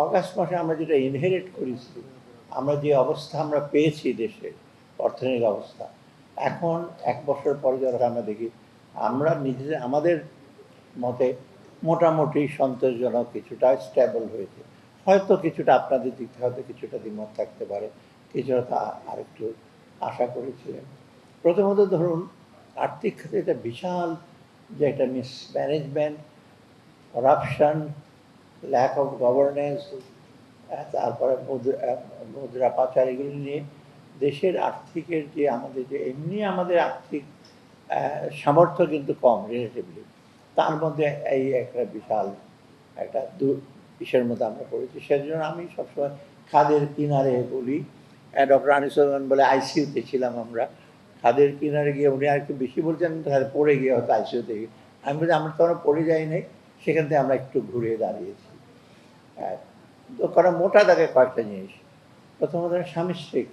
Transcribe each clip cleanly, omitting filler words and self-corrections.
August মাসে আমরা যেটা ইনহেরিট করেছি, আমরা যে অবস্থা আমরা পেয়েছি দেশের অর্থনৈতিক অবস্থা, এখন 1 বছর পরে যখন আমরা দেখি আমরা নিজেদের আমাদের মতে মোটামুটি সন্তোষজনক, কিছুটা স্টেবল হয়েছে। হয়তো কিছুটা আপনাদের দিক থেকে হয়তো কিছুটা দ্বিমত থাকতে পারে, কিছুটা আরেকটু আশা করেছিলেন। প্রথমত ধরুন আর্থিক খাতে এটা বিশাল যে একটা mismanagement, corruption, lack of governance, তারপরে মুদ্রা পাচার, এগুলো নিয়ে দেশের আর্থিকের যে আমাদের যে এমনি আমাদের আর্থিক সামর্থ্য কিন্তু কম রিলেটিভলি, তার মধ্যে এই একটা বিশাল একটা ইসের মধ্যে আমরা পড়েছি। সেজন্য আমি সবসময় খাদের কিনারে বলি, ডক্টর আনিসুজ্জামান বলে আইসিইউতে ছিলাম আমরা, খাদের কিনারে গিয়ে উনি আর একটু বেশি বলছেন, পড়ে গিয়ে হয়তো আইসিইউতে গিয়ে আমি বলছি আমরা তো আমরা পড়ে যাই নাই, সেখান থেকে আমরা একটু ঘুরে দাঁড়িয়েছি। তো কারণ মোটা দাগে কয়েকটা জিনিস, প্রথমত সামষ্টিক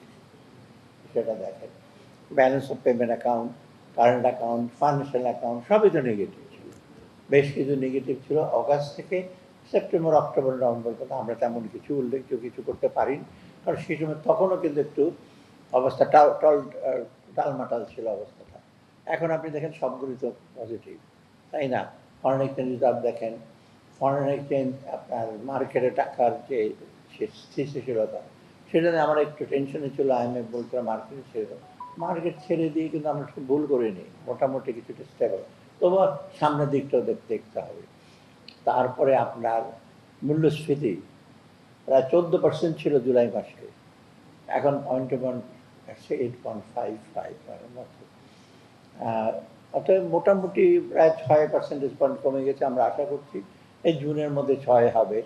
সেটা দেখেন, balance of payment account, current account, financial account সবই তো নেগেটিভ ছিল, বেশ কিছু নেগেটিভ ছিল। অগাস্ট থেকে সেপ্টেম্বর, অক্টোবর, নভেম্বর পর্যন্ত আমরা তেমন কিছু উল্লেখযোগ্য কিছু করতে পারিনি, কারণ সেই সময় তখনও কিন্তু একটু অবস্থা টালমাটাল ছিল অবস্থাটা। এখন আপনি দেখেন সবগুলি তো পজিটিভ, তাই না? ফরেন এক্সচেঞ্জ রিজার্ভ দেখেন, ফরেন এক্সচেঞ্জ আপনার মার্কেটে টাকার যে স্থিতিশীলতা, সেটা নিয়ে আমরা একটু টেনশনে ছিল, আইএমএফ বলছিল মার্কেটে ছেড়ে দেবো, মার্কেট ছেড়ে দিয়ে কিন্তু আমরা ভুল করিনি, মোটামুটি কিছুটা স্টেবল। তবু সামনের দিকটাও দেখতে হবে। তারপরে আপনার মূল্যস্ফীতি প্রায় 14% ছিল জুলাই মাসে, এখন 8.55 মতো। অতএব মোটামুটি প্রায় 6% কমে গেছে। আমরা আশা করছি এই জুনের মধ্যে 6 হবে,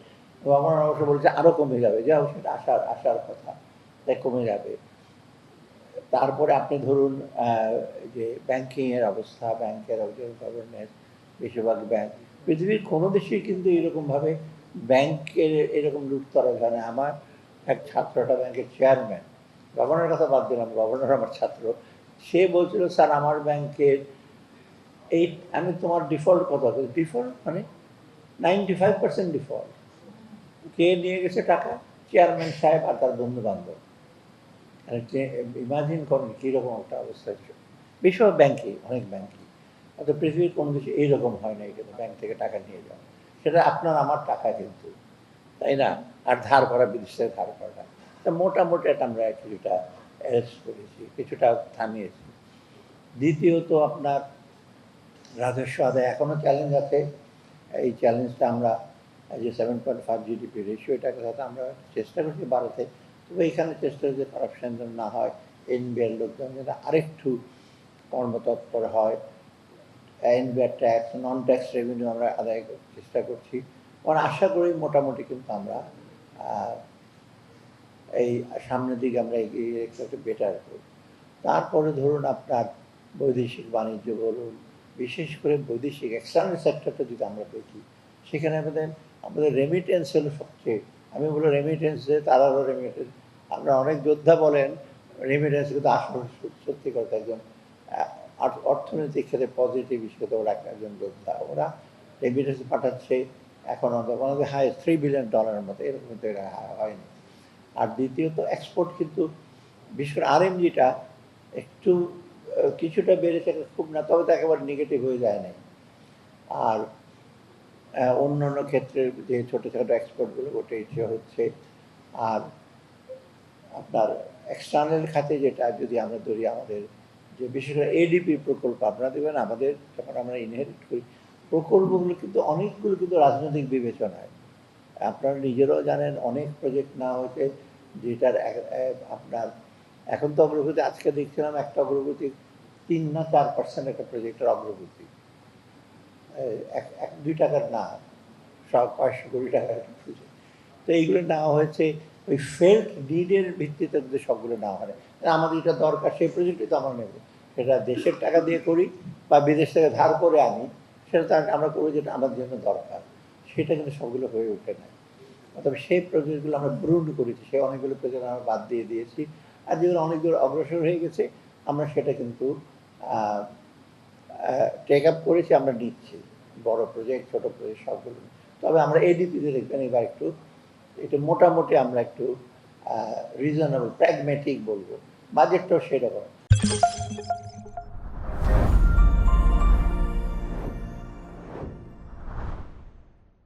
এবং আমার অবশ্য বলছে আরও কমে যাবে, যা হোক সেটা আসার কথা, তাই কমে যাবে। তারপরে আপনি ধরুন যে ব্যাংকিংয়ের অবস্থা, ব্যাংকের গভর্নেন্স, বেশিরভাগ ব্যাংক, পৃথিবীর কোনো দেশেই কিন্তু এরকমভাবে ব্যাংকের এরকম লুটতরাজ হয় না। আমার এক ছাত্রটা ব্যাংকের চেয়ারম্যান, গভর্নরের কথা বাদ দিলাম, গভর্নর আমার ছাত্র, সে বলছিল স্যার আমার ব্যাংকের এই, আমি তোমার ডিফল্ট কত, ডিফল্ট মানে 95% ডিফল্ট। কে নিয়ে গেছে টাকা? চেয়ারম্যান সাহেব আর তার বন্ধু বান্ধব। ইমাজিন করেন কীরকম একটা অবস্থা ছিল। বেশিরভাগ ব্যাংকে, অনেক ব্যাংকে, অর্থাৎ পৃথিবীর কোনো কিছু এইরকম হয় না, কিন্তু ব্যাংক থেকে টাকা নিয়ে যাওয়া, সেটা আপনার আমার টাকা কিন্তু, তাই না? আর ধার করা, বিদেশ থেকে ধার করা, তা মোটামুটি এটা আমরা কিছুটা অ্যারেস্ট করেছি, কিছুটা থামিয়েছি। দ্বিতীয়ত আপনার রাজস্ব আদায় এখনও চ্যালেঞ্জ আছে। এই চ্যালেঞ্জটা আমরা যে 7.5 জিডিপি রেশিও, এটাকে সাথে আমরা চেষ্টা করছি বাড়াতে, তবে এখানে চেষ্টা হচ্ছে করাপশন যেন না হয়, এনবিআর লোকজন যেন আরেকটু কর্মতৎপর হয়, এনবিআর ট্যাক্স, নন ট্যাক্স রেভিনিউ আমরা আদায় করার চেষ্টা করছি। কারণ আশা করি মোটামুটি কিন্তু আমরা এই সামনের দিকে আমরা এগিয়ে একটু বেটার করি। তারপরে ধরুন আপনার বৈদেশিক বাণিজ্য বলুন, বিশেষ করে বৈদেশিক এক্সটার্নাল সেক্টরটা যদি আমরা দেখি, সেখানে আমাদের রেমিটেন্স হলো সবচেয়ে, আমি বলি রেমিটেন্সে তারারও রেমিটেন্স, আমরা অনেক যোদ্ধা বলেন রেমিটেন্স, কিন্তু আসলে সত্যি কথা একজন অর্থনৈতিক ক্ষেত্রে পজিটিভ হিসেবে ওরা একজন যোদ্ধা, ওরা রেমিটেন্স পাঠাচ্ছে এখন আমাদের হাই $3 বিলিয়ন মতো, এরকম তো এরা হয়নি। আর দ্বিতীয়ত এক্সপোর্ট কিন্তু বিশেষ করে আরএমজিটা একটু কিছুটা বেড়েছে, খুব না, তবে তো একেবারে নেগেটিভ হয়ে যায় নাই। আর অন্যান্য ক্ষেত্রে যে ছোটো ছোটো এক্সপোর্টগুলো ওটা ইচ্ছে হচ্ছে। আর আপনার এক্সটার্নাল খাতে যেটা যদি আমরা ধরি, আমাদের যে বিশেষ করে এডিপি প্রকল্প আপনারা দেবেন, আমাদের যখন আমরা ইনহেরিট করি প্রকল্পগুলো কিন্তু অনেকগুলো কিন্তু রাজনৈতিক বিবেচনায়, আপনারা নিজেরাও জানেন অনেক প্রজেক্ট নেওয়া হয়েছে যেটার আপনার এখন তো অগ্রগতি, আজকে দেখছিলাম একটা অগ্রগতি 3 না 4% একটা প্রজেক্টের অগ্রগতি, 1-2 টাকার না, সব 500 কোটি টাকার একটা প্রজেক্ট। তো এইগুলো নেওয়া হয়েছে ওই ফেল্ট নিডের ভিত্তিতে, যদি সবগুলো নেওয়া হয়, আমাদের এটা দরকার, সেই প্রজেক্টই তো আমরা নেব, সেটা দেশের টাকা দিয়ে করি বা বিদেশ থেকে ধার করে আনি, সেটা তো আমরা করি যেটা আমাদের জন্য দরকার, সেটা কিন্তু সবগুলো হয়ে ওঠে না। তবে সেই প্রজেক্টগুলো আমরা পূরণ করেছি, সেই অনেকগুলো প্রজেক্ট আমরা বাদ দিয়ে দিয়েছি, আর যেগুলো অনেক দূর অগ্রসর হয়ে গেছে আমরা সেটা কিন্তু টেক আপ করেছি, আমরা নিচ্ছি, বড় প্রজেক্ট ছোট প্রজেক্ট সবগুলো। তবে আমরা এডিপিতে দেখবেন এবার একটু এটা মোটামুটি আমরা একটু রিজনেবল প্র্যাগমেটিক বলবো, বাজেটটাও সেরকম।